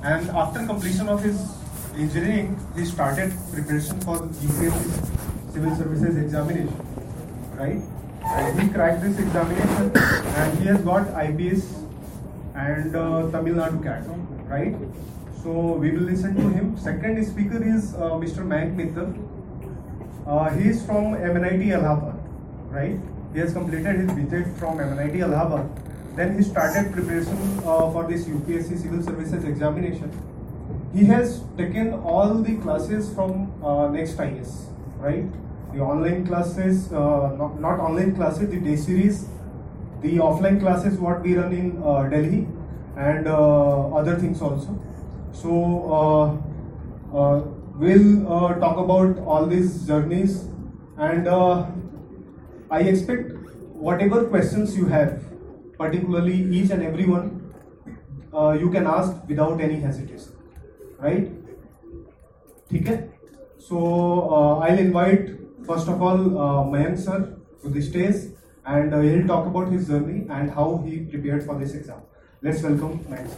and after completion of his engineering, he started preparation for UPSC Civil Services examination, right? And he cracked this examination, and he has got IPS and Tamil Nadu CAT, right? So we will listen to him. Second speaker is Mr. Mayank Mittal. He is from MNIT Allahabad, right? He has completed his BTech from MNIT Allahabad. Then he started preparation for this UPSC Civil Services examination. He has taken all the classes from Next IS, right? The online classes, not online classes, the day series, the offline classes what we run in Delhi, and other things also. So we'll talk about all these journeys, and I expect whatever questions you have, particularly each and every one, you can ask without any hesitation, right? Okay? So I'll invite first of all Mayank sir to the stage, and he'll talk about his journey and how he prepared for this exam. Let's welcome Mayank sir.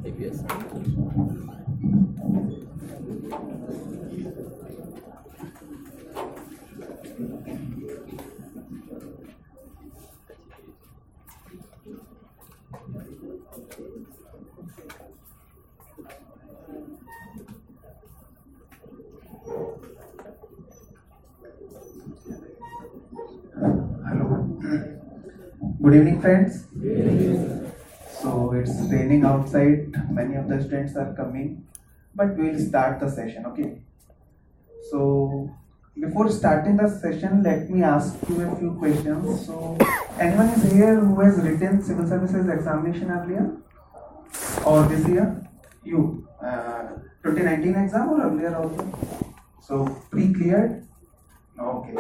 IPS. Hello. Good evening, friends. So it's raining outside. Many of the students are coming, but we will start the session. Okay. So before starting the session, let me ask you a few questions. So anyone is here who has written civil services examination earlier or this year? You 2019 exam or earlier also? So pre-cleared? Okay.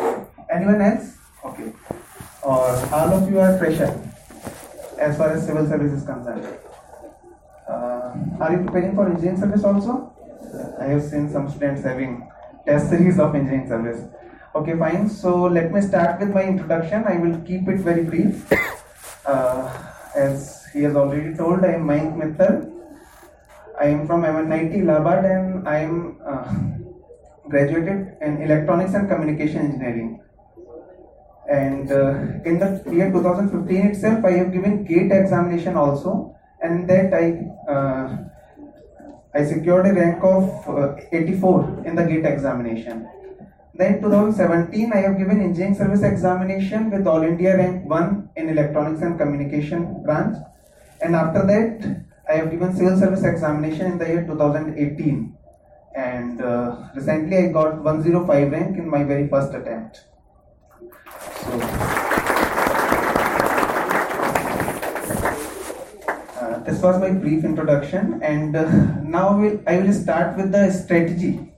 Anyone else? Okay. Or all of you are fresher as far as civil service is concerned? Are you preparing for engineering service also? I have seen some students having test series of engineering service. Okay, fine. So let me start with my introduction. I will keep it very brief. As he has already told, I am Mayank Mittal. I am from MNIT Allahabad, and I am graduated in Electronics and Communication Engineering. And in the year 2015 itself, I have given GATE examination also, and that I secured a rank of 84 in the GATE examination. Then 2017, I have given engineering service examination with All India rank 1 in Electronics and Communication branch, and after that, I have given civil service examination in the year 2018, and recently I got 105 rank in my very first attempt. So, this was my brief introduction, and now I will start with the strategy.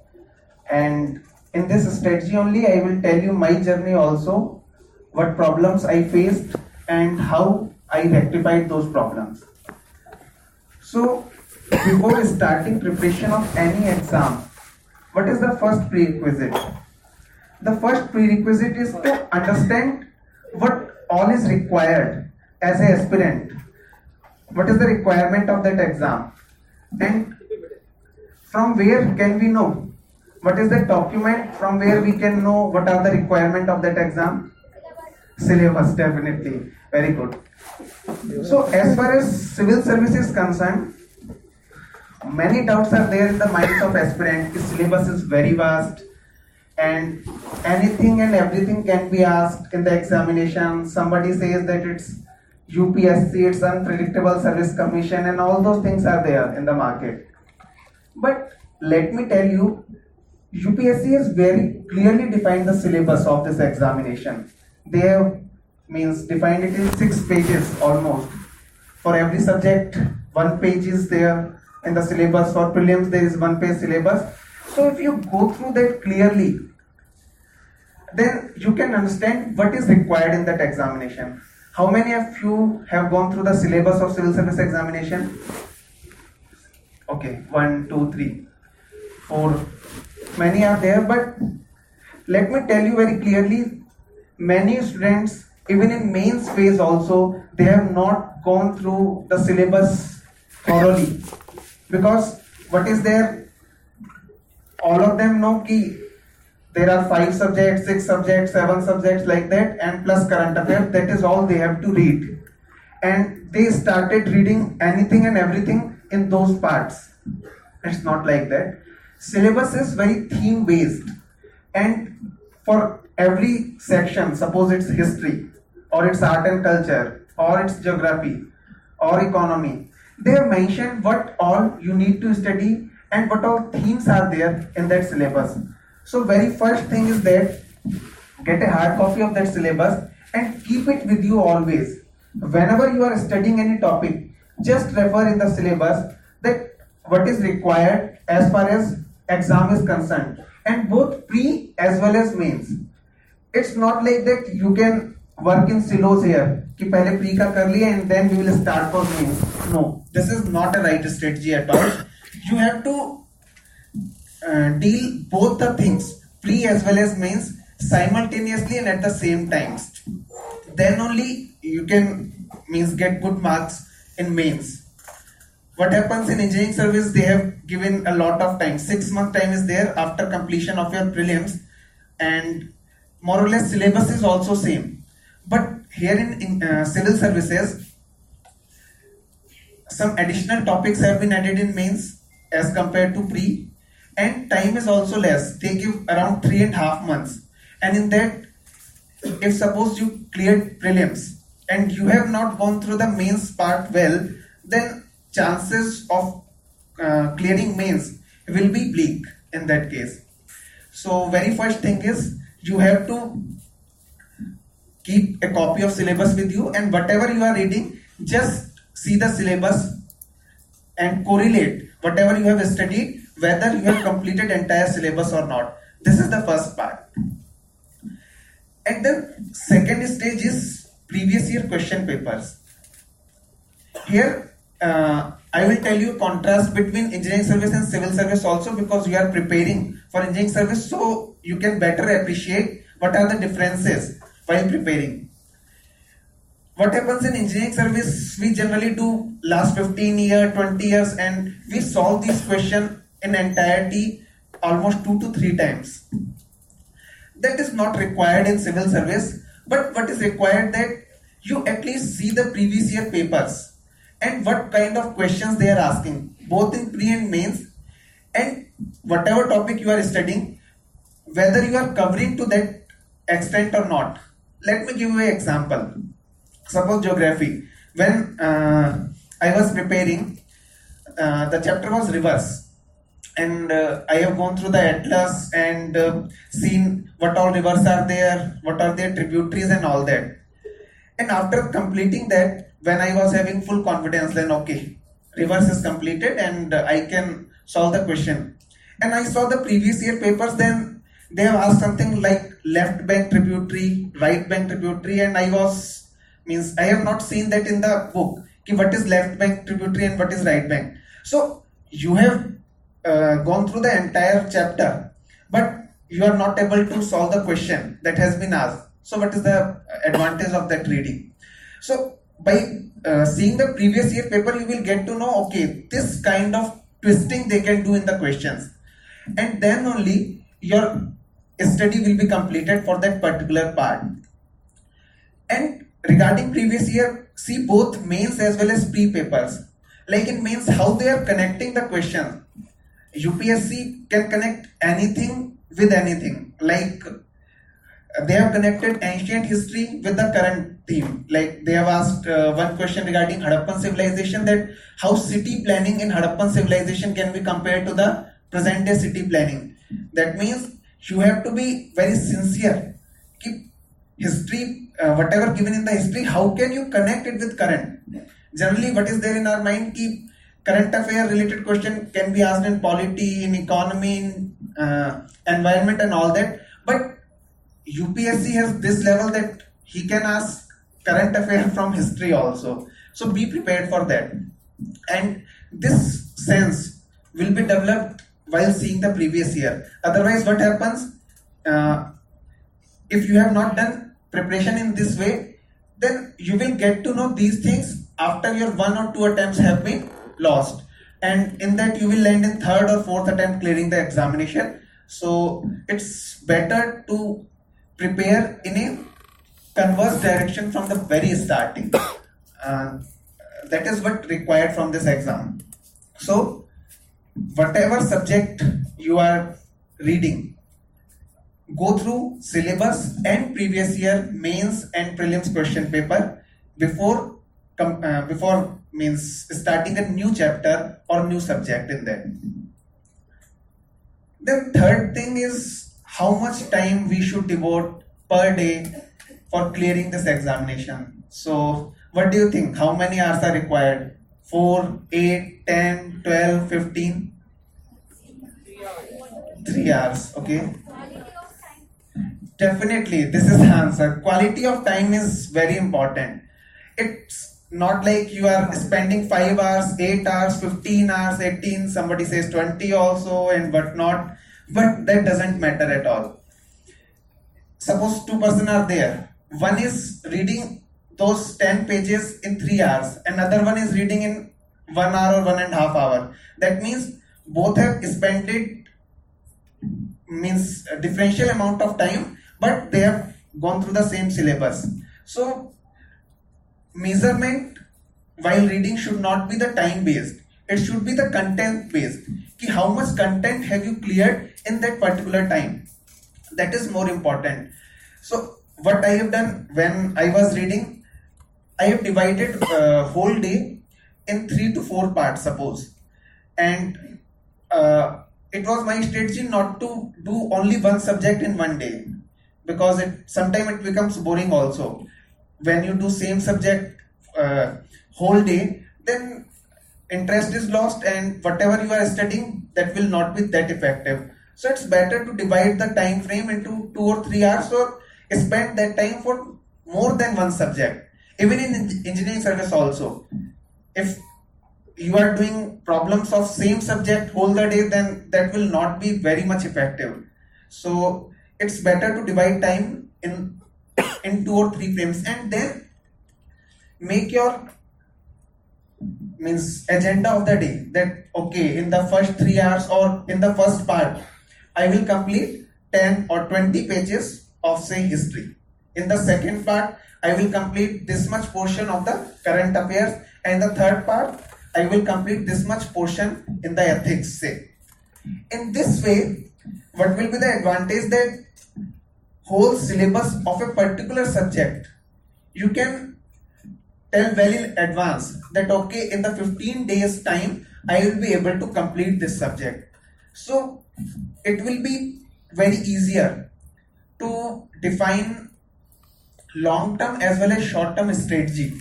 And in this strategy only, I will tell you my journey also, what problems I faced and how I rectified those problems. So, before starting preparation of any exam, what is the first prerequisite? The first prerequisite is to understand what all is required as an aspirant. What is the requirement of that exam? And from where can we know? What is the document from where we can know what are the requirement of that exam? Syllabus, definitely. Very good. So as far as civil service is concerned, many doubts are there in the minds of aspirant. The syllabus is very vast, and anything and everything can be asked in the examination. Somebody says that it's UPSC, it's Unpredictable Service Commission, and all those things are there in the market. But let me tell you, UPSC has very clearly defined the syllabus of this examination. They have defined it in 6 pages almost. For every subject, 1 page is there in the syllabus. For prelims, there is 1 page syllabus. So if you go through that clearly, then you can understand what is required in that examination. How many of you have gone through the syllabus of civil service examination? Okay, 1, 2, 3, 4. Many are there, but let me tell you very clearly, many students, even in mains phase also, they have not gone through the syllabus thoroughly. Because what is there? All of them know ki there are 5 subjects, 6 subjects, 7 subjects like that, and plus current affairs. That is all they have to read. And they started reading anything and everything in those parts. It's not like that. Syllabus is very theme based, and for every section, suppose it's history, or it's art and culture, or it's geography, or economy, they have mentioned what all you need to study and what all themes are there in that syllabus. So very first thing is that get a hard copy of that syllabus and keep it with you always. Whenever you are studying any topic, just refer in the syllabus that what is required as far as exam is concerned, and both pre as well as mains. It's not like that you can work in silos here कि पहले pre का कर लिया and then we will start for mains. No, this is not a right strategy at all. You have to deal both the things, pre as well as mains, simultaneously and at the same time. Then only you can get good marks in mains. What happens in engineering service, they have given a lot of time. 6 month time is there after completion of your prelims, and more or less syllabus is also same. But here in civil services, some additional topics have been added in mains as compared to pre, and time is also less. They give around 3.5 months, and in that, if suppose you cleared prelims and you have not gone through the mains part well, then chances of clearing mains will be bleak in that case. So very first thing is you have to keep a copy of syllabus with you, and whatever you are reading, just see the syllabus and correlate whatever you have studied whether you have completed entire syllabus or not. This is the first part. And the second stage is previous year question papers. Here I will tell you contrast between engineering service and civil service also, because you are preparing for engineering service, so you can better appreciate what are the differences while preparing. What happens in engineering service, we generally do last 15 years, 20 years, and we solve this question in entirety almost 2 to 3 times. That is not required in civil service, but what is required that you at least see the previous year papers and what kind of questions they are asking, both in pre and mains, and whatever topic you are studying, whether you are covering to that extent or not. Let me give you an example. Suppose geography. When I was preparing, the chapter was rivers, and I have gone through the atlas and seen what all rivers are there, what are their tributaries and all that. And after completing that, when I was having full confidence, then okay, rivers is completed and I can solve the question. And I saw the previous year papers, then they have asked something like left bank tributary, right bank tributary, and I have not seen that in the book, ki what is left bank tributary and what is right bank. So you have gone through the entire chapter, but you are not able to solve the question that has been asked. So what is the advantage of that reading? So by seeing the previous year paper, you will get to know, okay, this kind of twisting they can do in the questions, and then only your study will be completed for that particular part. And regarding previous year, see both mains as well as pre papers. Like in mains, how they are connecting the question. UPSC can connect anything with anything. Like they have connected ancient history with the current theme. Like they have asked one question regarding Harappan civilization, that how city planning in Harappan civilization can be compared to the present day city planning. That means you have to be very sincere. Keep history, whatever given in the history, how can you connect it with current? Generally, what is there in our mind? Keep current affair related question can be asked in polity, in economy, in environment and all that. But UPSC has this level that he can ask current affair from history also. So be prepared for that. And this sense will be developed while seeing the previous year. Otherwise, what happens? if you have not done preparation in this way, then you will get to know these things after your 1 or 2 attempts have been lost, and in that you will land in third or fourth attempt clearing the examination. So it's better to prepare in a converse direction from the very starting. That is what required from this exam. So whatever subject you are reading, go through syllabus and previous year mains and prelims question paper before means starting a new chapter or new subject in that. The third thing is how much time we should devote per day for clearing this examination. So what do you think? How many hours are required? 4, 8, 10, 12, 15? 3 hours, okay. Definitely, this is the answer. Quality of time is very important. It's not like you are spending 5 hours, 8 hours, 15 hours, 18, somebody says 20 also and whatnot, but that doesn't matter at all. Suppose 2 persons are there. One is reading those 10 pages in 3 hours, another one is reading in 1 hour or 1.5 hours. That means both have spent it, means a differential amount of time, but they have gone through the same syllabus. So measurement while reading should not be the time based, it should be the content based. How much content have you cleared in that particular time? That is more important. So what I have done when I was reading, I have divided whole day in 3 to 4 parts, suppose, and it was my strategy not to do only one subject in one day, because sometimes it becomes boring also. When you do same subject whole day, then interest is lost and whatever you are studying, that will not be that effective. So it's better to divide the time frame into 2 or 3 hours, or spend that time for more than one subject. Even in engineering service also, if you are doing problems of same subject whole the day, then that will not be very much effective. So it's better to divide time in 2 or 3 frames, and then make your agenda of the day, that okay, in the first 3 hours or in the first part I will complete 10 or 20 pages of say history. In the second part I will complete this much portion of the current affairs, and the third part I will complete this much portion in the ethics, say. In this way, what will be the advantage? That whole syllabus of a particular subject you can tell well in advance that okay, in the 15 days time I will be able to complete this subject. So it will be very easier to define long term as well as short term strategy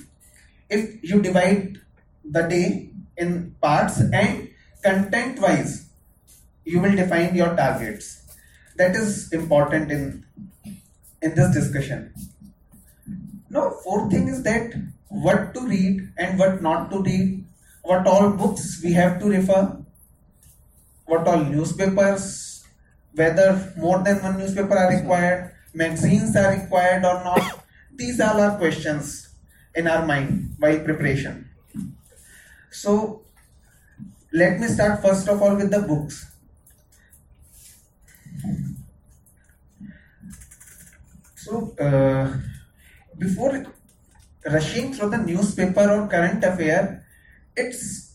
if you divide the day in parts, and content wise you will define your targets. That is important in this discussion. Now, fourth thing is that what to read and what not to read, what all books we have to refer, what all newspapers, whether more than one newspaper are required, magazines are required or not. These all are questions in our mind while preparation. So let me start first of all with the books. So before rushing through the newspaper or current affair, it's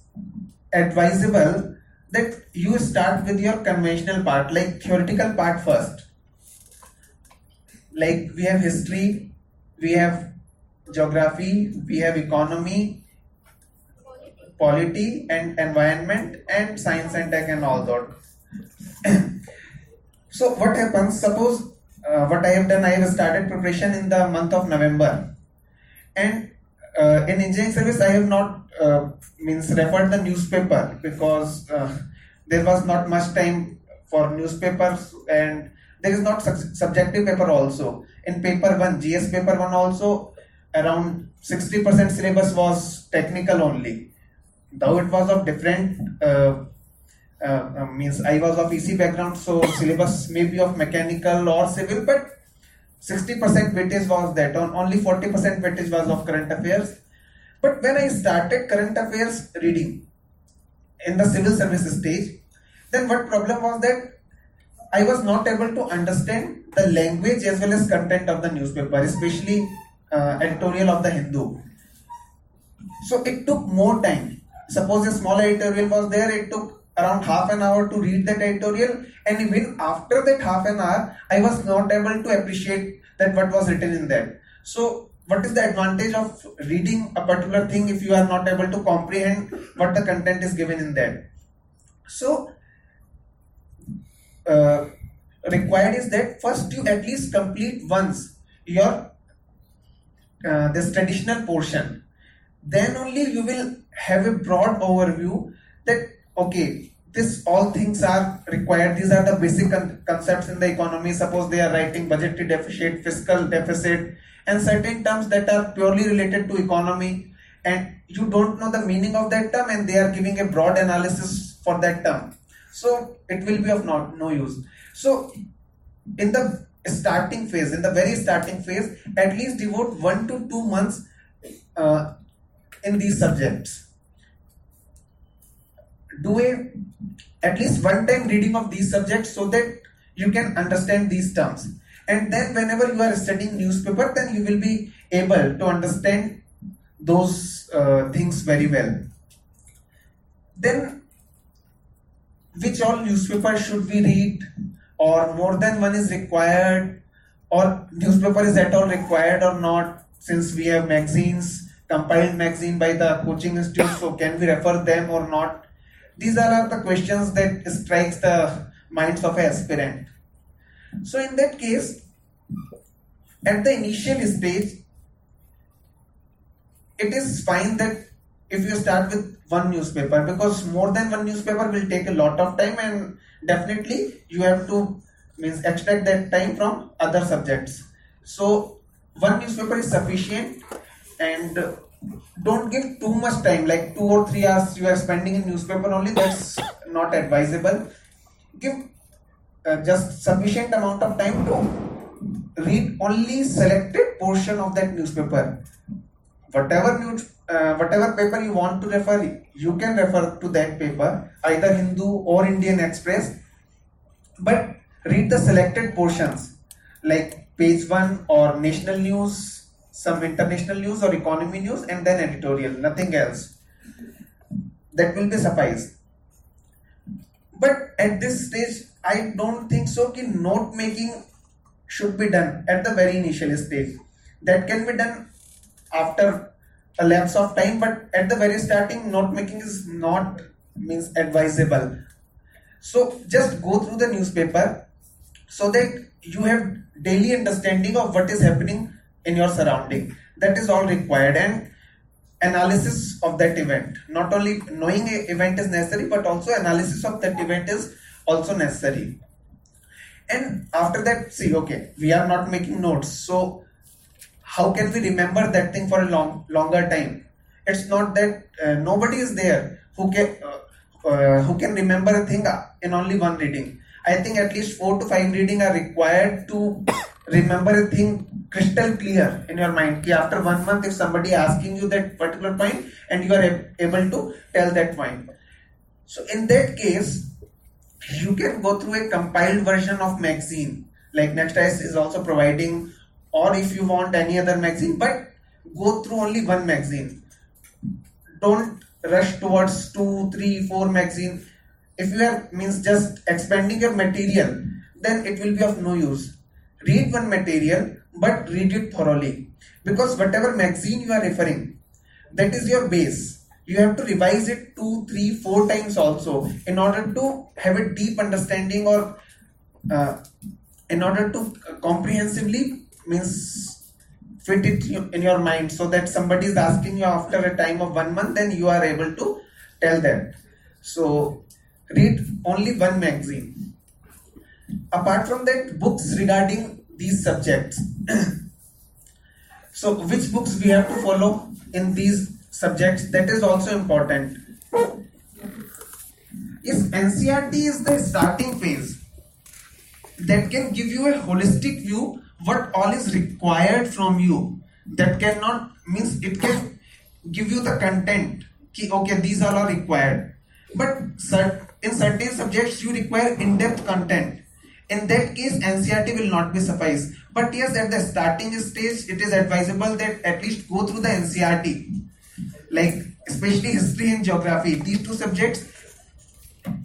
advisable that you start with your conventional part, like theoretical part first. Like we have history, we have geography, we have economy, polity and environment, and science and tech and all that. So what happens, suppose what I have done, I have started preparation in the month of November, and in engineering service I have not referred the newspaper, because there was not much time for newspapers, and there is not subjective paper also. In paper 1, GS paper 1 also, around 60% syllabus was technical only, though it was of different I was of EC background, so syllabus may be of mechanical or civil, but 60% weightage was that, on only 40% weightage was of current affairs. But when I started current affairs reading in the civil service stage, then what problem was that I was not able to understand the language as well as content of the newspaper, especially editorial of the Hindu. So it took more time. Suppose a small editorial was there, it took around half an hour to read that editorial, and even after that half an hour, I was not able to appreciate that what was written in that. So what is the advantage of reading a particular thing if you are not able to comprehend what the content is given in that? So required is that first you at least complete once your this traditional portion, then only you will have a broad overview that okay, this all things are required, these are the basic concepts in the economy. Suppose they are writing budgetary deficit, fiscal deficit, and certain terms that are purely related to economy, and you don't know the meaning of that term, and they are giving a broad analysis for that term, so it will be of no use. So in the starting phase, in the very starting phase, at least devote 1 to 2 months in these subjects. Do at least one time reading of these subjects so that you can understand these terms, and then whenever you are studying newspaper, then you will be able to understand those things very well. Then which all newspaper should we read, or more than one is required, or newspaper is at all required or not, since we have magazines, compiled magazine by the coaching institute, so can we refer them or not? These are the questions that strikes the minds of an aspirant. So in that case, at the initial stage, it is fine that if you start with one newspaper, because more than one newspaper will take a lot of time, and definitely you have to extract that time from other subjects. So one newspaper is sufficient, and don't give too much time, like 2 or 3 hours you are spending in newspaper only, that's not advisable. Give just sufficient amount of time to read only selected portion of that newspaper. Whatever paper you want to refer, you can refer to that paper, either Hindu or Indian Express, but read the selected portions like page 1 or national news, some international news or economy news, and then editorial, nothing else. That will be suffice. But at this stage, I don't think so that note making should be done at the very initial stage. That can be done after a lapse of time, but at the very starting, note making is not advisable. So just go through the newspaper so that you have daily understanding of what is happening in your surrounding. That is all required, and analysis of that event. Not only knowing an event is necessary, but also analysis of that event is also necessary. And after that, see, okay, we are not making notes, so how can we remember that thing for a longer time? It's not that nobody is there who can remember a thing in only one reading. I think at least 4 to 5 reading are required to remember a thing crystal clear in your mind. After 1 month, if somebody asking you that particular point, and you are able to tell that point. So in that case, you can go through a compiled version of magazine, like NextIce is also providing, or if you want any other magazine, but go through only one magazine. Don't rush towards 2, 3, 4 magazine. If you are just expanding your material, then it will be of no use. Read one material, but read it thoroughly, because whatever magazine you are referring, that is your base. You have to revise it 2, 3, 4 times also in order to have a deep understanding, or in order to comprehensively fit it in your mind, so that somebody is asking you after a time of 1 month, then you are able to tell that. So read only one magazine. Apart from that, books regarding these subjects. So which books we have to follow in these subjects, that is also important. Yes, NCERT is the starting phase that can give you a holistic view what all is required from you. That cannot means it can give you the content. Okay, these all are required. But in certain subjects you require in-depth content. In that case, NCERT will not be suffice. But yes, at the starting stage, it is advisable that at least go through the NCERT, like especially history and geography. These two subjects,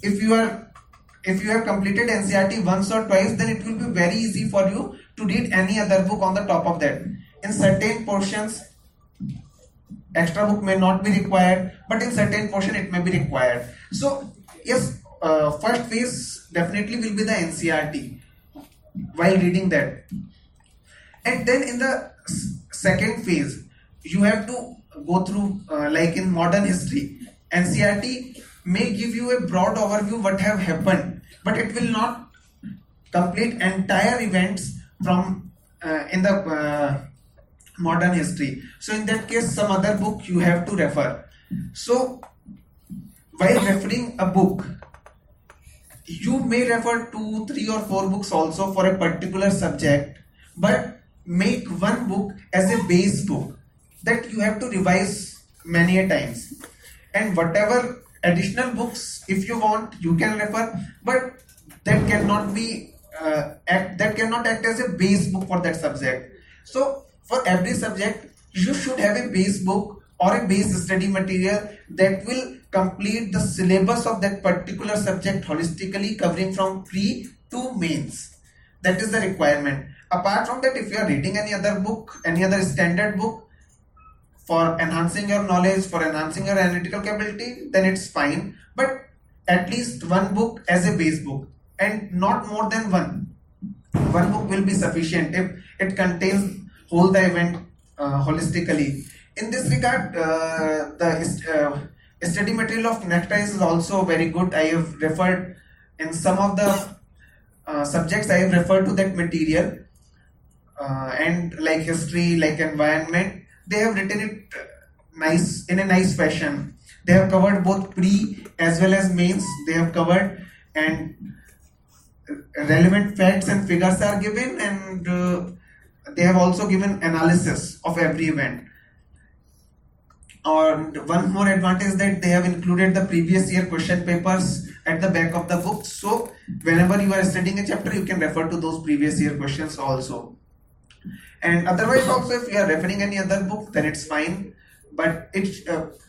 if you have completed NCERT once or twice, then it will be very easy for you to read any other book on the top of that. In certain portions, extra book may not be required, but in certain portion it may be required. So yes, first phase definitely will be the NCERT while reading that, and then in the second phase you have to go through like in modern history. NCERT may give you a broad overview what have happened, but it will not complete entire events from in the modern history. So in that case, some other book you have to refer. So while referring a book, you may refer 2, 3 or 4 books also for a particular subject, but make one book as a base book that you have to revise many a times, and whatever additional books if you want you can refer, but that cannot be that cannot act as a base book for that subject. So for every subject you should have a base book or a base study material that will complete the syllabus of that particular subject holistically, covering from pre to mains. That is the requirement. Apart from that, if you are reading any other book, any other standard book for enhancing your knowledge, for enhancing your analytical capability, then it's fine. But at least one book as a base book, and not more than one. One book will be sufficient if it contains whole the event holistically. In this regard, the study material of Nectarius is also very good. I have referred in some of the subjects, I have referred to that material, and like history, like environment, they have written it nice in a nice fashion. They have covered both pre as well as mains. They have covered, and relevant facts and figures are given, and they have also given analysis of every event. And one more advantage that they have included the previous year question papers at the back of the book. So whenever you are studying a chapter, you can refer to those previous year questions also. And otherwise also, if you are referring any other book, then it's fine. But it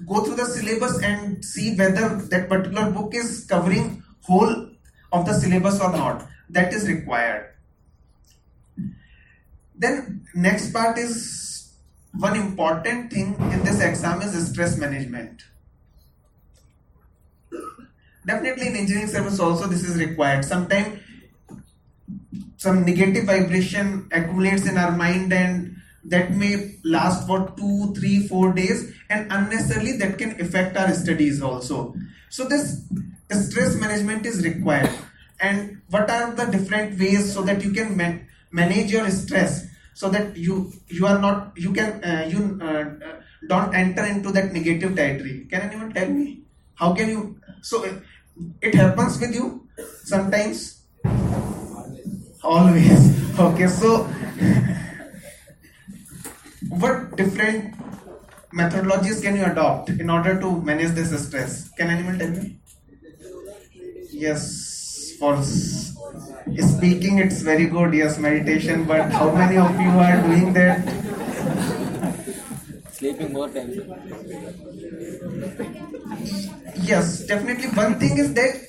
go through the syllabus and see whether that particular book is covering whole of the syllabus or not. That is required. Then next part is one important thing in this exam is stress management. Definitely in engineering service also this is required. Sometimes some negative vibration accumulates in our mind, and that may last for 2, 3, 4 days, and unnecessarily that can affect our studies also. So this stress management is required. And what are the different ways so that you can manage your stress, so that you don't enter into that negative territory? Can anyone tell me how can you? So it happens with you sometimes. Always. Okay, so what different methodologies can you adopt in order to manage this stress? Can anyone tell me? Yes, for speaking it's very good, yes, meditation, but how many of you are doing that? Sleeping more time. Yes, definitely. One thing is that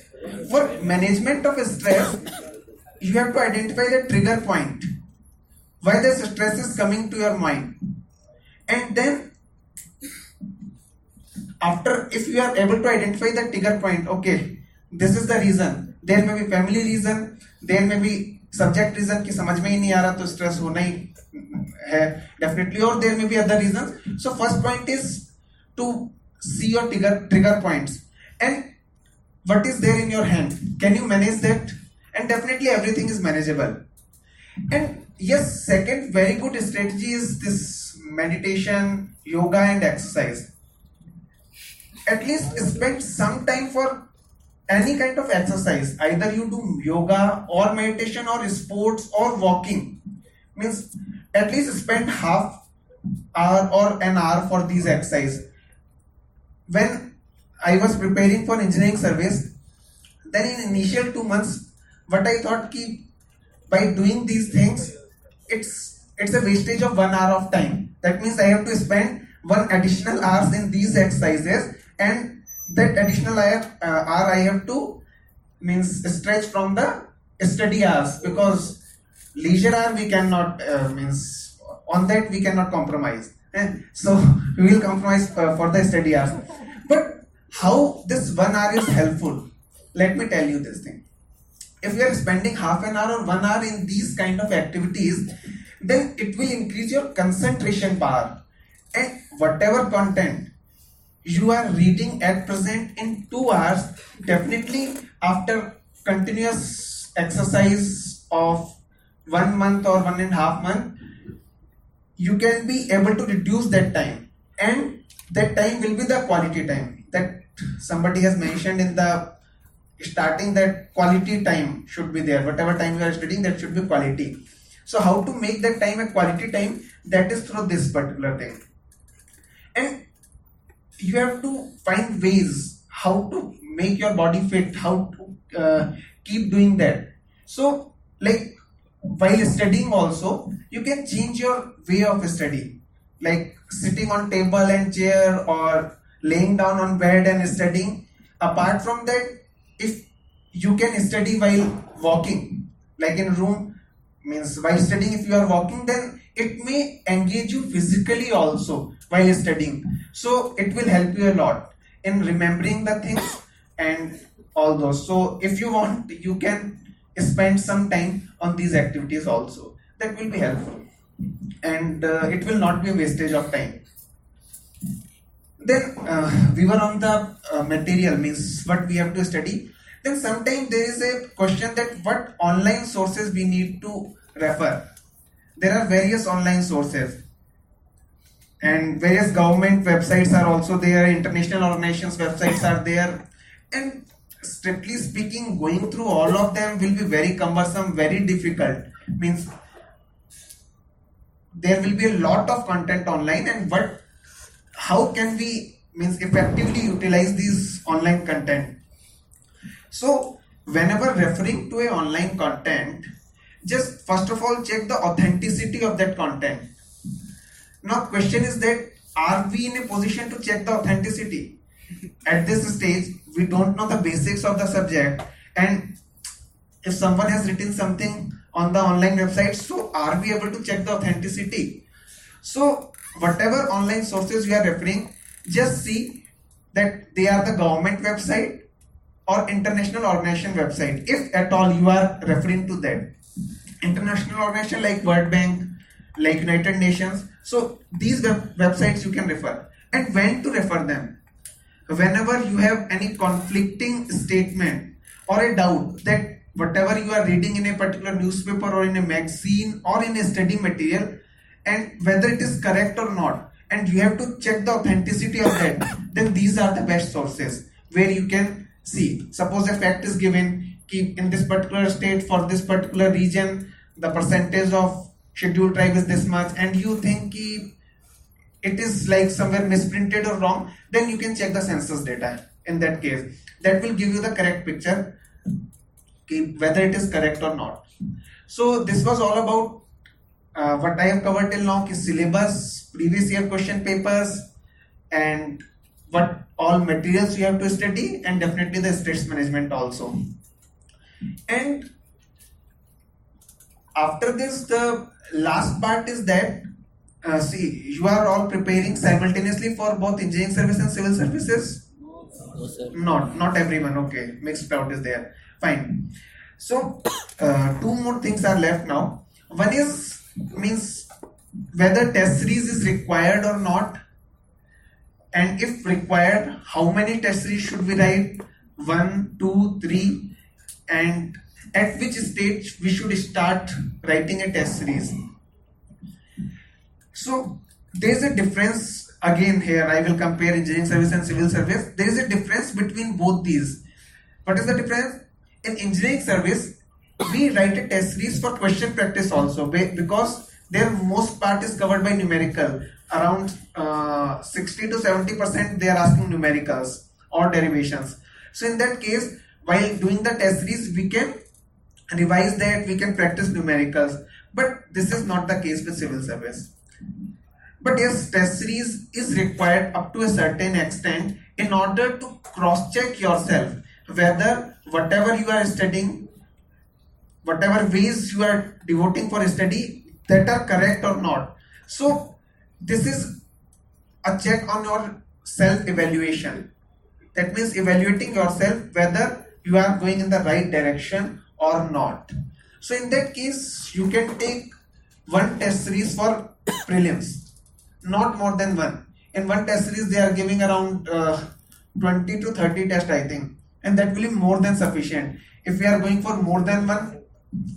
for management of stress, you have to identify the trigger point, why the stress is coming to your mind, and then after, if you are able to identify the trigger point, okay, this is the reason. There may be family reason, there may be subject reason कि समझ में ही नहीं आ रहा तो stress होना ही है definitely, or there may be other reasons. So first point is to see your trigger points and what is there in your hand. Can you manage that? And definitely everything is manageable. And yes, second very good strategy is this meditation, yoga and exercise. At least spend some time for any kind of exercise. Either you do yoga or meditation or sports or walking. means at least spend half hour or an hour for these exercise. When I was preparing for engineering service, then in initial 2 months, what I thought ki by doing these things, it's a wastage of 1 hour of time. That means I have to spend one additional hours in these exercises, and that additional hour I have to means stretch from the study hours, because leisure hour we cannot means on that we cannot compromise. So we will compromise for the study hours. But how this 1 hour is helpful? Let me tell you this thing. If we are spending half an hour or 1 hour in these kind of activities, then it will increase your concentration power, and whatever content you are reading at present in 2 hours, definitely after continuous exercise of 1 month or 1.5 months, you can be able to reduce that time, and that time will be the quality time that somebody has mentioned in the starting, that quality time should be there. Whatever time you are studying, that should be quality. So how to make that time a quality time? That is through this particular thing. And you have to find ways how to make your body fit, how to keep doing that. So like while studying also, you can change your way of study, like sitting on table and chair or laying down on bed and studying. Apart from that, if you can study while walking, like in room, means while studying, if you are walking, then it may engage you physically also while studying. So it will help you a lot in remembering the things and all those. So if you want, you can spend some time on these activities also. That will be helpful, and it will not be a wastage of time. Then we were on the material, means what we have to study. Then sometimes there is a question that what online sources we need to refer. There are various online sources, and various government websites are also there, international organizations websites are there, and strictly speaking, going through all of them will be very cumbersome, very difficult. Means there will be a lot of content online, and how can we means effectively utilize these online content? So whenever referring to a online content, just first of all check the authenticity of that content. Now question is that, are we in a position to check the authenticity? At this stage, we don't know the basics of the subject, and if someone has written something on the online website, so are we able to check the authenticity? So whatever online sources you are referring, just see that they are the government website or international organization website, if at all you are referring to that. International organization like World Bank, like United Nations, so these websites you can refer. And when to refer them? Whenever you have any conflicting statement or a doubt that whatever you are reading in a particular newspaper or in a magazine or in a study material, and whether it is correct or not, and you have to check the authenticity of that, then these are the best sources where you can see. Suppose a fact is given, keep in this particular state for this particular region, the percentage of scheduled tribe is this much, and you think it is like somewhere misprinted or wrong, then you can check the census data. In that case, that will give you the correct picture, whether it is correct or not. So this was all about what I have covered till now, syllabus, previous year question papers, and what all materials you have to study, and definitely the stress management also. And after this, the last part is that see, you are all preparing simultaneously for both engineering service and civil services. No, sir. Not everyone. Okay, mixed crowd is there. Fine. So two more things are left now. One is means whether test series is required or not, and if required, how many test series should we write? 1, 2, 3, and at which stage we should start writing a test series. So there is a difference again here. I will compare engineering service and civil service. There is a difference between both these. What is the difference? In engineering service, we write a test series for question practice also, because their most part is covered by numerical. Around 60 to 70% they are asking numericals or derivations. So in that case, while doing the test series, we can revise that, we can practice numericals. But this is not the case with civil service. But yes, test series is required up to a certain extent in order to cross-check yourself whether whatever you are studying, whatever ways you are devoting for study, that are correct or not. So this is a check on your self-evaluation. That means evaluating yourself whether you are going in the right direction or not. So in that case, you can take one test series for prelims, not more than one. In one test series, they are giving around 20 to 30 tests, I think, and that will be more than sufficient. If we are going for more than one,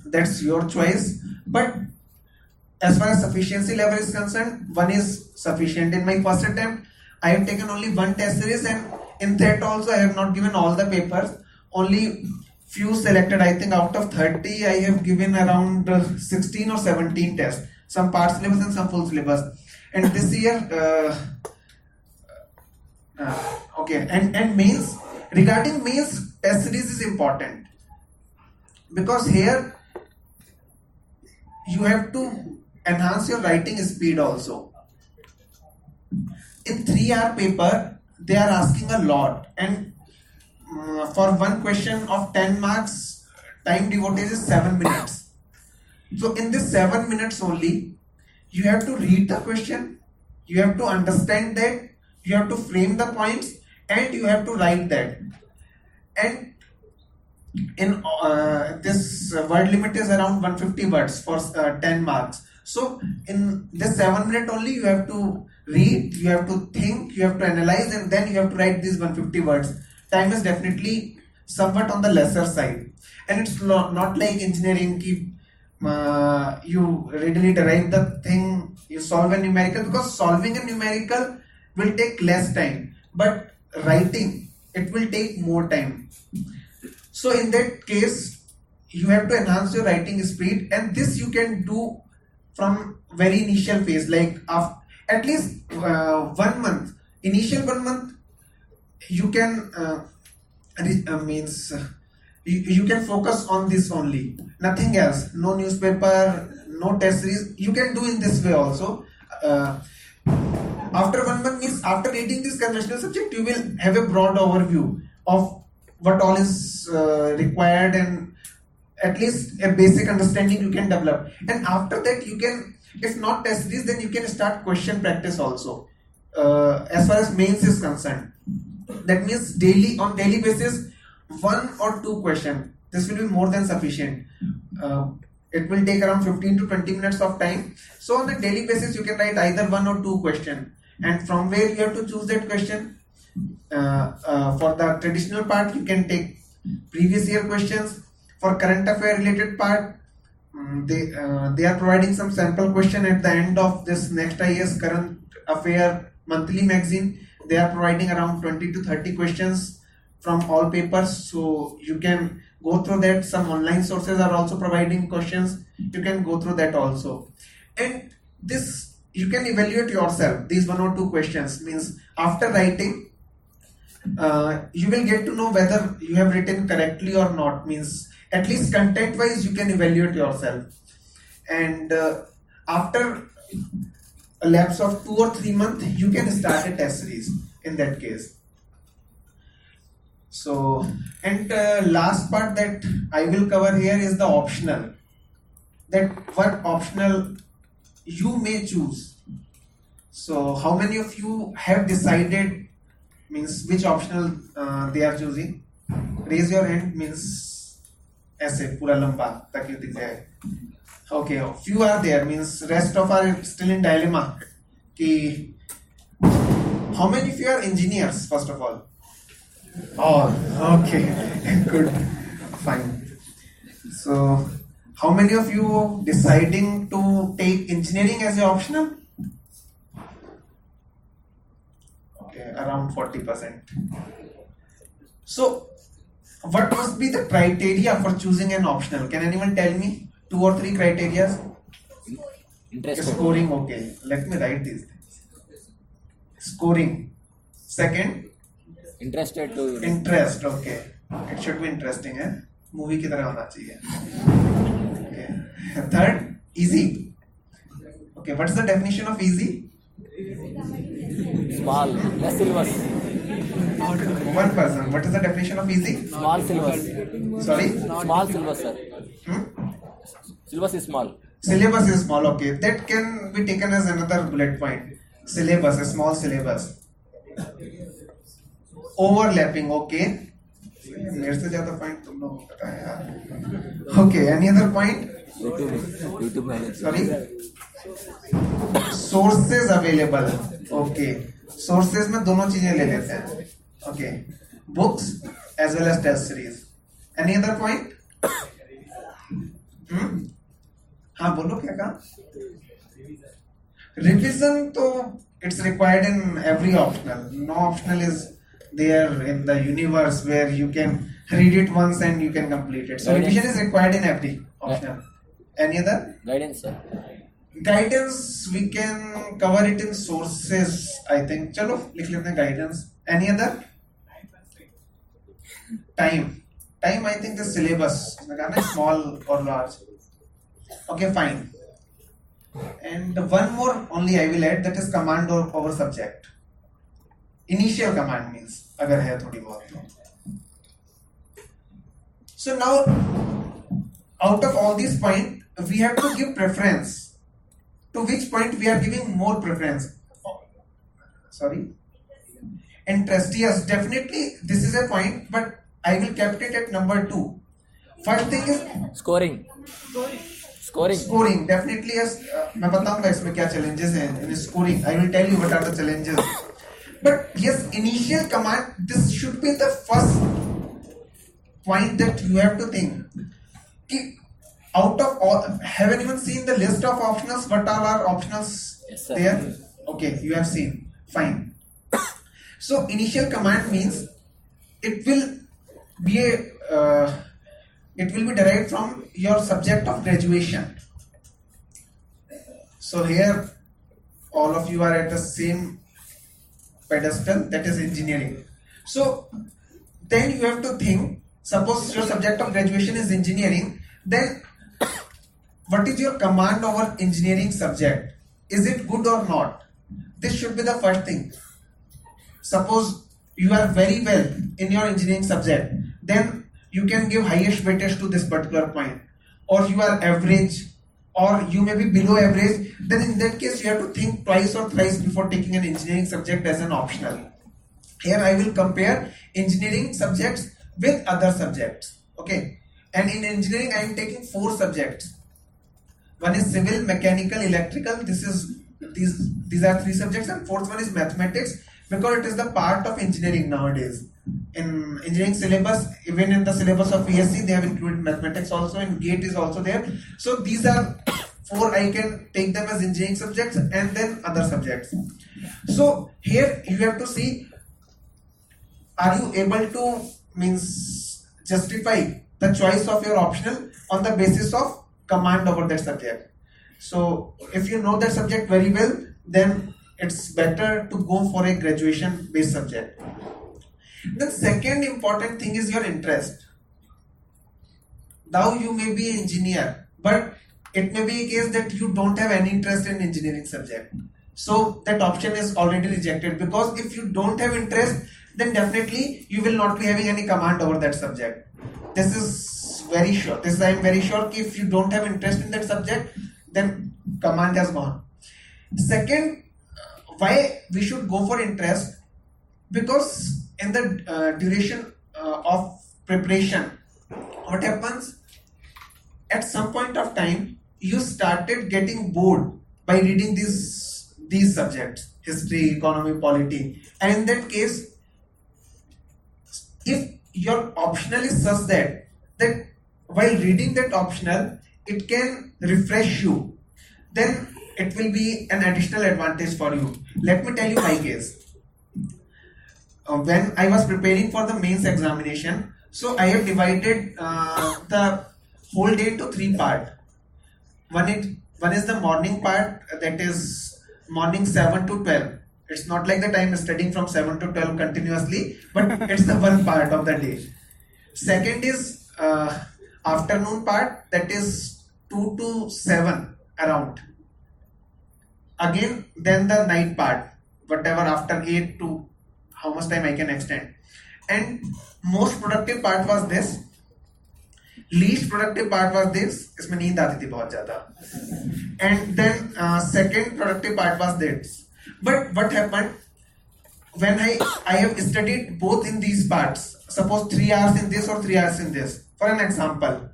that's your choice. But as far as sufficiency level is concerned, one is sufficient. In my first attempt, I have taken only one test series, and in that also I have not given all the papers, only few selected. I think out of 30 I have given around 16 or 17 tests, some part syllabus and some full syllabus. And this year okay, and mains, regarding mains, test series is important, because here you have to enhance your writing speed also. In 3-hour paper, they are asking a lot, and for one question of 10 marks, time devoted is 7 minutes. So in this 7 minutes only, you have to read the question, you have to understand that, you have to frame the points, and you have to write that. And in this word limit is around 150 words for 10 marks. So in this 7 minute only, you have to read, you have to think, you have to analyze, and then you have to write these 150 words. Time is definitely somewhat on the lesser side, and it's not like engineering. You readily derive the thing, you solve a numerical, because solving a numerical will take less time, but writing, it will take more time. So in that case, you have to enhance your writing speed, and this you can do from very initial phase, like at least 1 month. Initial 1 month, you can you can focus on this only, nothing else. No newspaper, no test series. You can do in this way also. After 1 month, means after reading this conventional subject, you will have a broad overview of what all is required, and at least a basic understanding you can develop. And after that, you can, if not test series, then you can start question practice also. As far as mains is concerned, that means on daily basis, 1 or 2 questions. This will be more than sufficient. It will take around 15 to 20 minutes of time. So on a daily basis, you can write either 1 or 2 questions, and from where you have to choose that question. For the traditional part, you can take previous year questions. For current affair related part, they are providing some sample question at the end of this Next IAS Current Affair monthly magazine. They are providing around 20 to 30 questions from all papers, so you can go through that. Some online sources are also providing questions, you can go through that also. And this, you can evaluate yourself. These 1 or 2 questions, means after writing, you will get to know whether you have written correctly or not, means at least content wise you can evaluate yourself. And after a lapse of 2 or 3 months, you can start a test series in that case. So, and last part that I will cover here is the optional, that what optional you may choose. So how many of you have decided, means which optional they are choosing? Raise your hand, means ऐसे पूरा लंबा ताकि दिख जाए. Okay, few are there, means rest of are still in dilemma. कि how many of you are engineers, first of all? Oh, okay, good, fine. So how many of you deciding to take engineering as your optional? Okay, around 40%. So what must be the criteria for choosing an optional? Can anyone tell me 2 or 3 criteria? Interested. Scoring, okay. Let me write these things. Scoring. Second, Interested to interest, okay. It should be interesting, eh? Movie की तरह होना चाहिए. Okay. Third, easy. Okay, what's the definition of easy? small, less syllabus. One person. What is the definition of easy? Small syllabus. Sorry? Small syllabus, sir. Hmm? Syllabus is small. Syllabus is small, okay. That can be taken as another bullet point. Syllabus, a small syllabus. Overlapping, okay. मेरे से ज़्यादा point तुम लोगों को पता है यार. Okay, any other point? YouTube manage. Sorry? Sources available. Okay. Sources में दोनों चीजें ले लेते हैं. Okay. Books as well as test series. Any other point? हाँ बोलो क्या कहा? Revision तो it's required in every optional. No optional is there in the universe where you can read it once and you can complete it. So revision is required in every optional. Any other? Guidance, sir. Guidance we can cover it in sources, I think. चलो लिख लेते हैं guidance. Any other? Time. Time I think the syllabus. Small or large. Okay, fine. And one more only I will add, that is command or over subject. Initial command means अगर है थोड़ी बहुत तो. So now out of all these points we have to give preference. To which point we are giving more preference? Sorry? Interest, yes, definitely this is a point, but I will kept it at number 2. First thing is Scoring. Scoring, definitely yes. मैं बताऊंगा इसमें क्या challenges हैं in scoring. I will tell you what are the challenges. But yes, initial command, this should be the first point that you have to think. Out of all, have anyone seen the list of optionals? What all are optionals? Yes, sir. There? Okay, you have seen. Fine. So initial command means it will be derived from your subject of graduation. So here all of you are at the same pedestal, that is engineering. So then you have to think, suppose your subject of graduation is engineering, then what is your command over engineering subject? Is it good or not? This should be the first thing. Suppose you are very well in your engineering subject, then you can give highest weightage to this particular point. Or you are average, or you may be below average, then in that case you have to think twice or thrice before taking an engineering subject as an optional. Here I will compare engineering subjects with other subjects. Okay, and in engineering I am taking 4 subjects. One is civil, mechanical, electrical. These are 3 subjects, and 4th one is mathematics, because it is the part of engineering nowadays. In engineering syllabus, even in the syllabus of BSc, they have included mathematics also, and GATE is also there. So these are 4, I can take them as engineering subjects, and then other subjects. So here you have to see, are you able to justify the choice of your optional on the basis of command over that subject. So if you know that subject very well, then it's better to go for a graduation based subject. The second important thing is your interest. Now you may be an engineer, but it may be a case that you don't have any interest in engineering subject. So that option is already rejected, because if you don't have interest, then definitely you will not be having any command over that subject. This is very sure. I am very sure if you don't have interest in that subject, then command has gone. Second, why we should go for interest? Because in the duration of preparation, what happens? At some point of time, you started getting bored by reading these subjects, history, economy, polity, and in that case, if your optional is such that while reading that optional, it can refresh you, then it will be an additional advantage for you. Let me tell you my case. When I was preparing for the mains examination, So I have divided the whole day into three parts. One is the morning part, that is morning 7 to 12. It's not like that I am studying from 7 to 12 continuously, but it's the one part of the day. Second is afternoon part, that is 2 to 7 around. Again, then the night part, whatever after 8 to how much time I can extend. And most productive part was this. Least productive part was this. इसमें नींद आती थी बहुत ज़्यादा. And then second productive part was this. But what happened when I have studied both in these parts? Suppose 3 hours in this or 3 hours in this. For an example,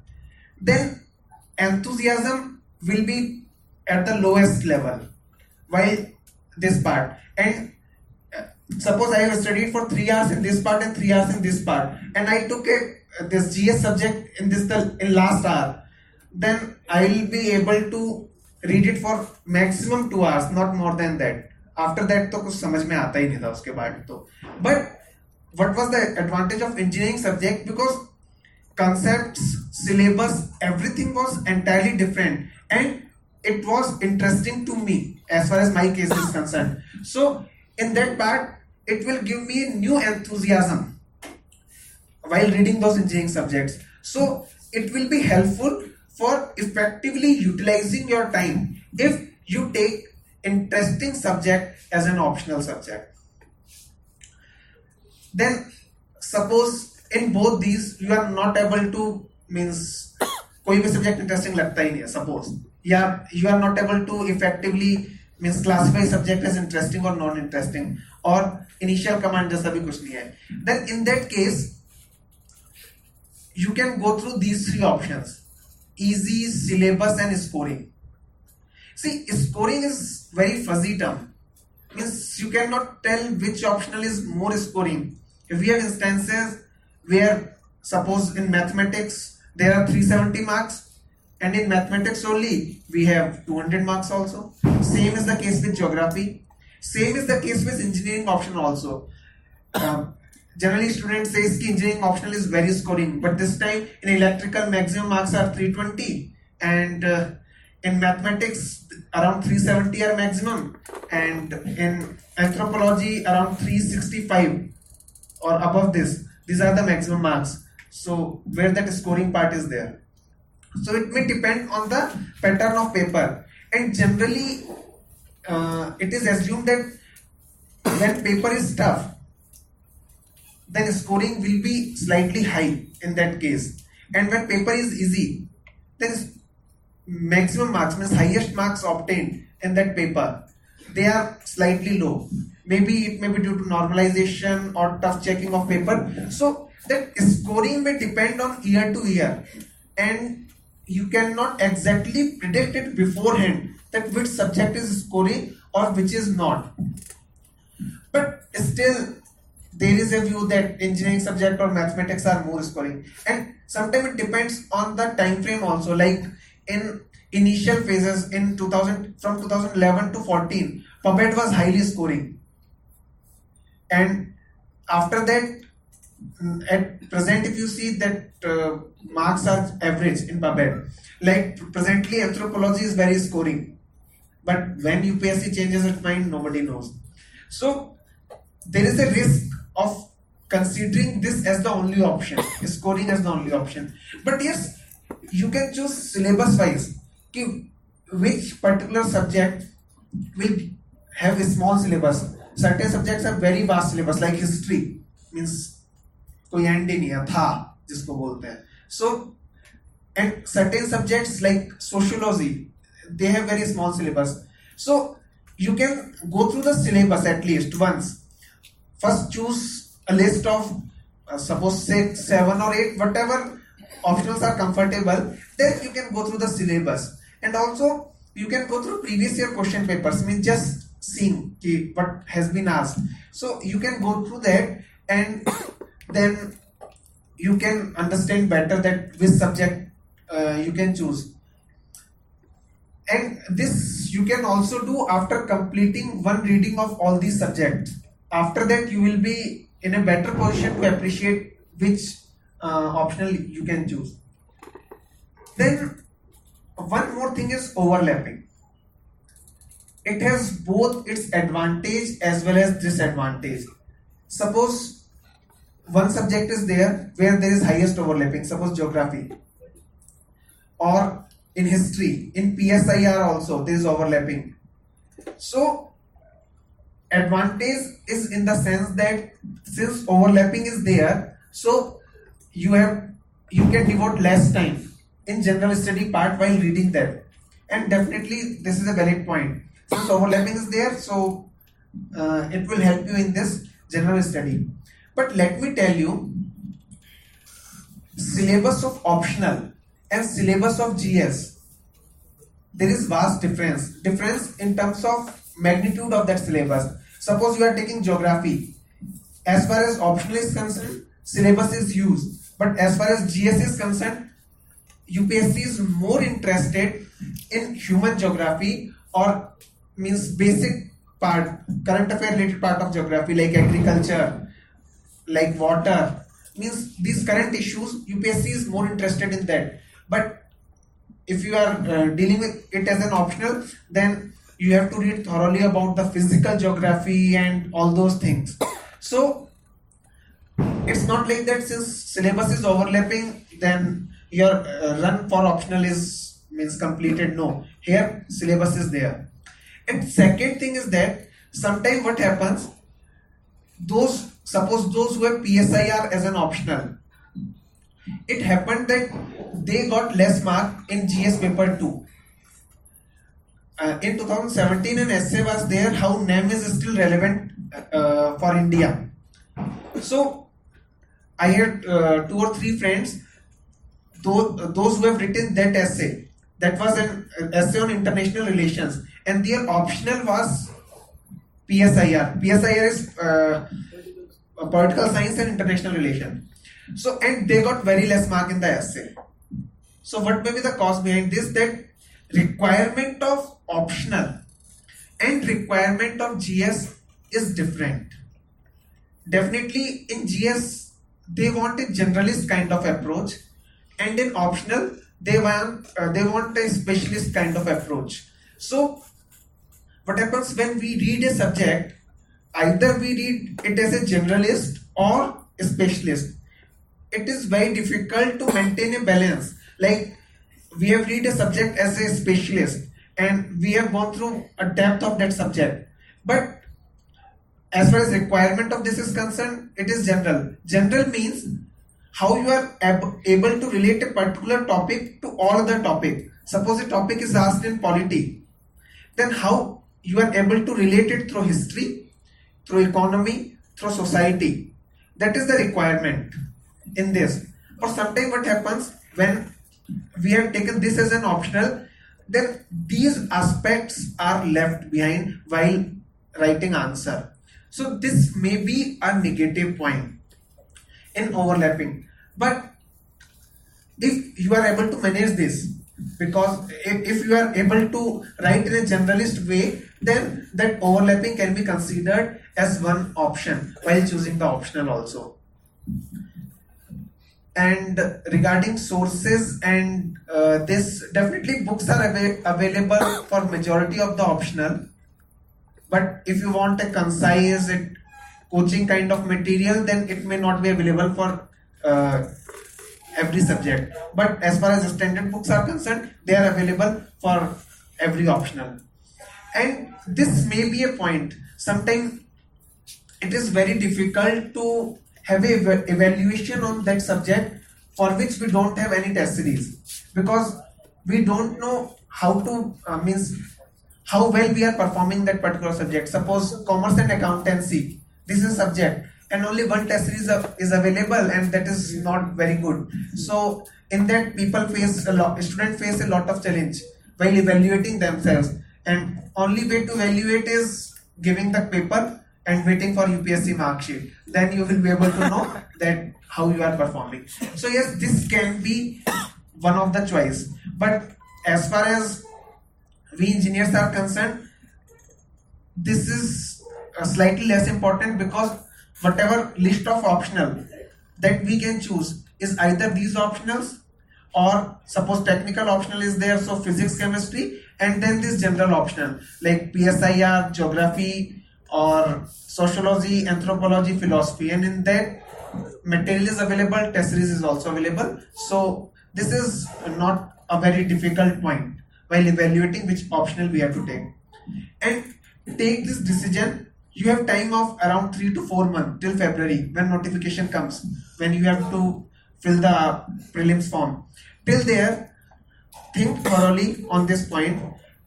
then enthusiasm will be at the lowest level while this part. And suppose I have studied for 3 hours in this part and 3 hours in this part, and I took this GS subject in last hour, then I will be able to read it for maximum 2 hours, not more than that. After that तो कुछ समझ में आता ही नहीं था उसके बाद तो. But what was the advantage of engineering subject? Because concepts, syllabus, everything was entirely different, and it was interesting to me as far as my case is concerned. So in that part, it will give me new enthusiasm while reading those engineering subjects. So it will be helpful for effectively utilizing your time if you take interesting subject as an optional subject. Then suppose in both these you are not able to, means कोई भी subject interesting लगता ही नहीं है suppose, या you are not able to effectively means classify subject as interesting or non-interesting, or initial command जैसा भी कुछ नहीं है, then in that case you can go through these three options: easy, syllabus, and scoring. See, scoring is very fuzzy term. Means you cannot tell which optional is more scoring. If we have instances where, suppose in mathematics there are 370 marks, and in mathematics only we have 200 marks also. Same is the case with geography. Same is the case with engineering optional also. Generally students say कि engineering optional is very scoring, but this time in electrical maximum marks are 320, and in mathematics around 370 are maximum, and in anthropology around 365 or above this. These are the maximum marks. So where that scoring part is there. So it may depend on the pattern of paper, and generally it is assumed that when paper is tough, then scoring will be slightly high in that case, and when paper is easy, then maximum marks, means highest marks obtained in that paper, they are slightly low. Maybe it may be due to normalization or tough checking of paper. So that scoring may depend on year to year, and you cannot exactly predict it beforehand that which subject is scoring or which is not. But still there is a view that engineering subject or mathematics are more scoring, and sometimes it depends on the time frame also. Like in initial phases in 2000, from 2011 to 14, PubEd was highly scoring, and after that, at present, if you see that marks are average in PubEd, like presently anthropology is very scoring, but when UPSC changes its mind, nobody knows. So there is a risk of considering this as the only option, scoring as the only option. But yes, you can choose syllabus wise which particular subject will have a small syllabus. Certain subjects have very vast syllabus, like history, means कोई end ही नहीं है, था जिसको बोलते हैं. So, and certain subjects like sociology, they have very small syllabus. So you can go through the syllabus at least once. First choose a list of suppose 6, 7 or 8, whatever optionals are comfortable. Then you can go through the syllabus, and also you can go through previous year question papers, means just seeing what has been asked. So you can go through that, and then you can understand better that which subject you can choose. And this you can also do after completing one reading of all these subjects. After that, you will be in a better position to appreciate which optional you can choose. Then one more thing is overlapping. It has both its advantage as well as disadvantage. Suppose one subject is there where there is highest overlapping, suppose geography, or in history, in PSIR also there is overlapping. So advantage is in the sense that since overlapping is there, so you can devote less time in general study part while reading that, and definitely this is a valid point. Since overlapping is there, so it will help you in this general study. But let me tell you, syllabus of optional and syllabus of GS, there is vast difference in terms of magnitude of that syllabus. Suppose you are taking geography, as far as optional is concerned, syllabus is used, but as far as GS is concerned, UPSC is more interested in human geography, or means basic part, current affair related part of geography, like agriculture, like water, means these current issues, UPSC is more interested in that. But if you are dealing with it as an optional, then you have to read thoroughly about the physical geography and all those things. So it's not like that since syllabus is overlapping, then your run for optional is means completed. No, here syllabus is there. And second thing is that sometimes what happens, suppose those who have PSIR as an optional, it happened that they got less mark in GS paper 2. In 2017 an essay was there, how NAM is still relevant for India. So I had 2 or 3 friends, those who have written that essay, that was an essay on international relations, and their optional was PSIR. PSIR is political science and international relation. So, and they got very less mark in the essay. So what may be the cause behind this? That requirement of optional and requirement of GS is different. Definitely in GS they want a generalist kind of approach, and in optional they want a specialist kind of approach. So what happens when we read a subject, either we read it as a generalist or a specialist. It is very difficult to maintain a balance. Like we have read a subject as a specialist and we have gone through a depth of that subject, but as far as requirement of this is concerned, it is general. General means how you are able to relate a particular topic to all other topic. Suppose a topic is asked in polity, then how you are able to relate it through history, through economy, through society. That is the requirement in this. Or sometimes what happens when we have taken this as an optional, then these aspects are left behind while writing answer. So this may be a negative point in overlapping. But if you are able to manage this, because if you are able to write in a generalist way, then that overlapping can be considered as one option while choosing the optional also. And regarding sources and this, definitely books are available for majority of the optional. But if you want a concise coaching kind of material, then it may not be available for every subject. But as far as standard books are concerned, they are available for every optional. And this may be a point. Sometimes it is very difficult to have a evaluation on that subject for which we don't have any test series, because we don't know how to how well we are performing that particular subject. Suppose commerce and accountancy, this is a subject and only one test series is available, and that is not very good. So in that students face a lot of challenge while evaluating themselves, and only way to evaluate is giving the paper and waiting for UPSC mark sheet. Then you will be able to know that how you are performing. So yes, this can be one of the choice. But as far as we engineers are concerned, this is slightly less important, because whatever list of optional that we can choose is either these optionals, or suppose technical optional is there, so physics, chemistry, and then this general optional like PSIR, geography, or sociology, anthropology, philosophy, and in that material is available, test series is also available. So this is not a very difficult point while evaluating which optional we have to take. And take this decision, you have time of around 3 to 4 months till February when notification comes, when you have to fill the prelims form. Till there, think thoroughly on this point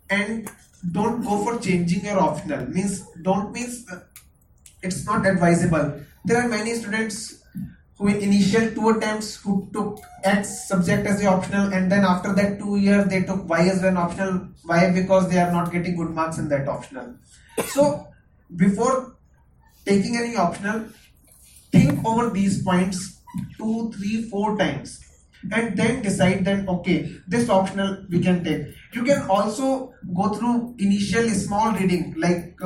and don't go for changing your optional. Means it's not advisable. There are many students who in initial 2 attempts who took X subject as the optional, and then after that 2 years they took Y as an optional. Why? Because they are not getting good marks in that optional. So before taking any optional, think over these points 2, 3, 4 times and then decide that okay, this optional we can take. You can also go through initial small reading like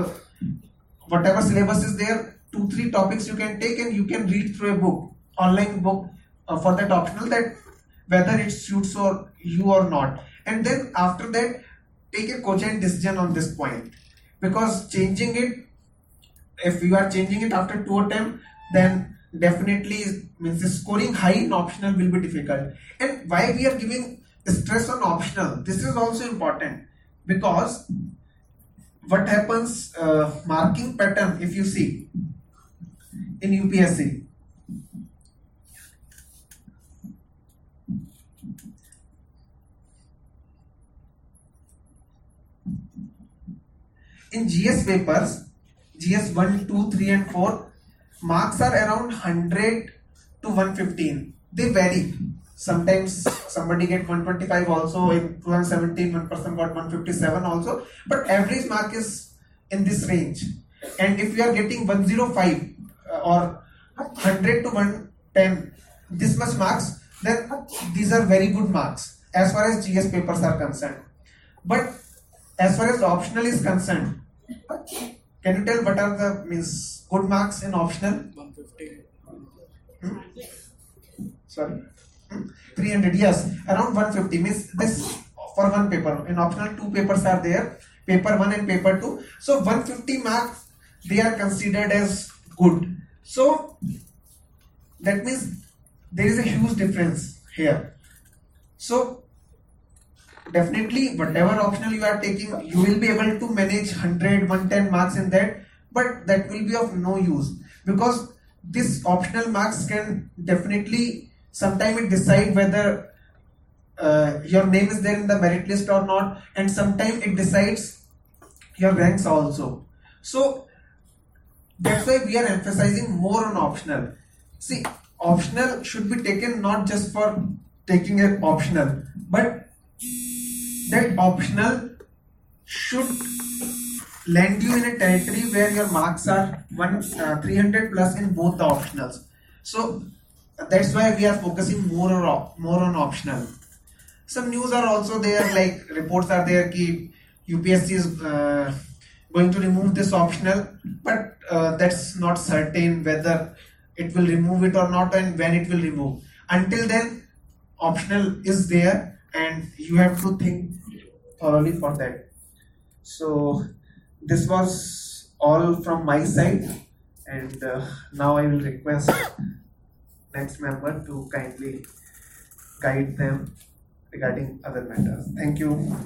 whatever syllabus is there, 2, 3 topics you can take, and you can read through a book, online book for that optional, that whether it suits or you or not, and then after that take a cogent decision on this point. Because changing it, if you are changing it after 2 attempts, then definitely means scoring high in optional will be difficult. And why we are giving stress on optional, this is also important, because what happens, marking pattern, if you see in UPSC, in GS papers, GS 1, 2, 3 and 4, marks are around 100 to 115. They vary. Sometimes somebody get 125 also. In 2017, one person got 157 also. But average mark is in this range. And if you are getting 105 or 100 to 110, this much marks, then these are very good marks as far as GS papers are concerned. But as far as the optional is concerned, can you tell what are the good marks in optional? 150. Sorry, 300. Yes, around 150 means this for one paper. In optional, 2 papers are there, paper 1 and paper 2. So 150 marks they are considered as good. So that means there is a huge difference here. So definitely whatever optional you are taking, you will be able to manage 100, 110 marks in that, but that will be of no use, because this optional marks can definitely sometime it decide whether your name is there in the merit list or not, and sometime it decides your ranks also. So that's why we are emphasizing more on optional. See, optional should be taken not just for taking an optional, but that optional should land you in a territory where your marks are 300 plus in both the optionals. So that's why we are focusing more on optional. Some news are also there, like reports are there ki UPSC is going to remove this optional, but that's not certain whether it will remove it or not and when it will remove. Until then, optional is there and you have to think thoroughly for that. So this was all from my side, and now I will request next member to kindly guide them regarding other matters. Thank you.